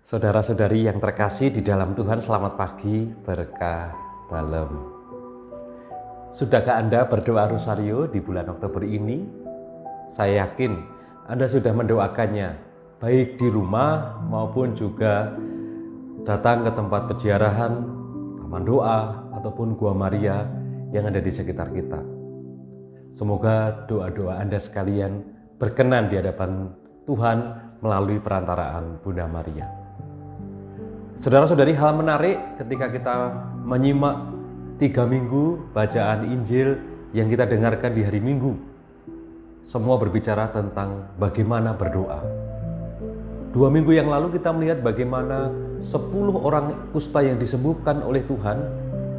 Saudara-saudari yang terkasih di dalam Tuhan, selamat pagi, berkah dalam. Sudahkah Anda berdoa rosario di bulan Oktober ini? Saya yakin Anda sudah mendoakannya, baik di rumah maupun juga datang ke tempat peziarahan, taman doa, ataupun Gua Maria yang ada di sekitar kita. Semoga doa-doa Anda sekalian berkenan di hadapan Tuhan melalui perantaraan Bunda Maria. Saudara-saudari, hal menarik ketika kita menyimak 3 minggu bacaan Injil yang kita dengarkan di hari Minggu. Semua berbicara tentang bagaimana berdoa. 2 minggu yang lalu kita melihat bagaimana 10 orang kusta yang disembuhkan oleh Tuhan,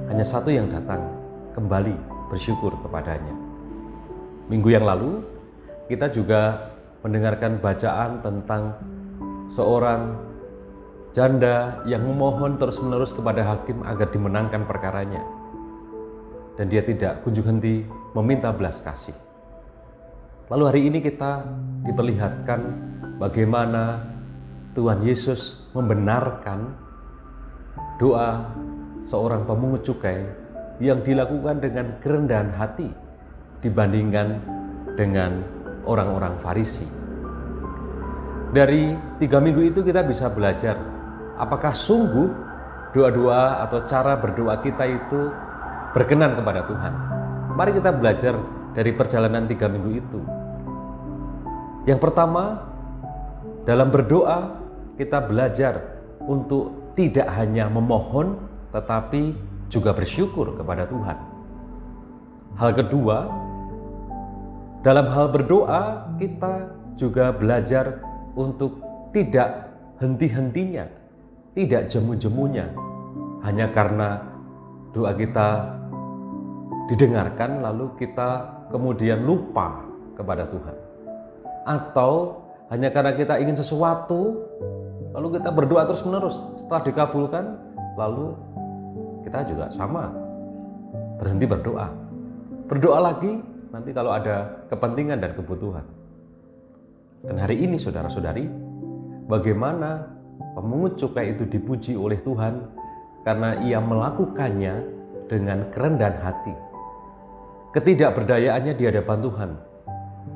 hanya satu yang datang kembali bersyukur kepadanya. Minggu yang lalu kita juga mendengarkan bacaan tentang seorang janda yang memohon terus-menerus kepada hakim agar dimenangkan perkaranya. Dan dia tidak kunjung henti meminta belas kasih. Lalu hari ini kita diperlihatkan bagaimana Tuhan Yesus membenarkan doa seorang pemungut cukai yang dilakukan dengan kerendahan hati dibandingkan dengan orang-orang Farisi. Dari 3 minggu itu kita bisa belajar apakah sungguh doa-doa atau cara berdoa kita itu berkenan kepada Tuhan. Mari kita belajar dari perjalanan 3 minggu itu. Yang pertama, dalam berdoa kita belajar untuk tidak hanya memohon tetapi juga bersyukur kepada Tuhan. Hal kedua, dalam hal berdoa kita juga belajar untuk tidak henti-hentinya, tidak jemu-jemunya, hanya karena doa kita didengarkan lalu kita kemudian lupa kepada Tuhan. Atau hanya karena kita ingin sesuatu lalu kita berdoa terus-menerus, setelah dikabulkan lalu kita juga sama berhenti berdoa. Berdoa lagi nanti kalau ada kepentingan dan kebutuhan. Dan hari ini saudara-saudari, bagaimana pemungut cukai itu dipuji oleh Tuhan karena ia melakukannya dengan kerendahan hati. Ketidakberdayaannya di hadapan Tuhan,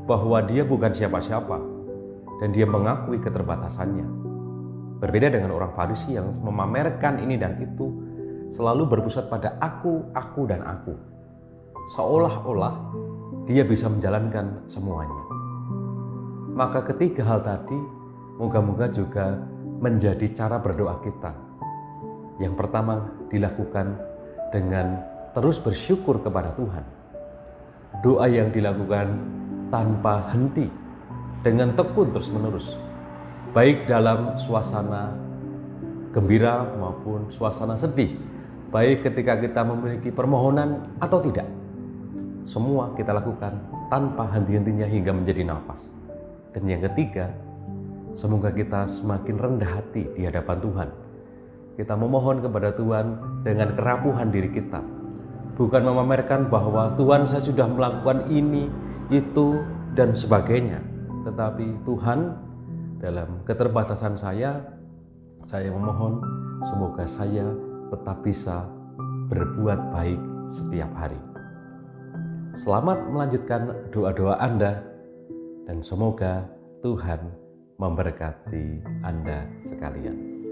bahwa dia bukan siapa-siapa dan dia mengakui keterbatasannya. Berbeda dengan orang Farisi yang memamerkan ini dan itu, selalu berpusat pada aku, dan aku. Seolah-olah dia bisa menjalankan semuanya. Maka ketiga hal tadi moga-moga juga menjadi cara berdoa kita. Yang pertama dilakukan dengan terus bersyukur kepada Tuhan. Doa yang dilakukan tanpa henti, dengan tekun terus-menerus. Baik dalam suasana gembira maupun suasana sedih. Baik ketika kita memiliki permohonan atau tidak. Semua kita lakukan tanpa henti-hentinya hingga menjadi nafas. Dan yang ketiga, semoga kita semakin rendah hati di hadapan Tuhan. Kita memohon kepada Tuhan dengan kerapuhan diri kita. Bukan memamerkan bahwa Tuhan saya sudah melakukan ini, itu, dan sebagainya. Tetapi Tuhan, dalam keterbatasan saya memohon semoga saya tetap bisa berbuat baik setiap hari. Selamat melanjutkan doa-doa Anda. Dan semoga Tuhan memberkati Anda sekalian.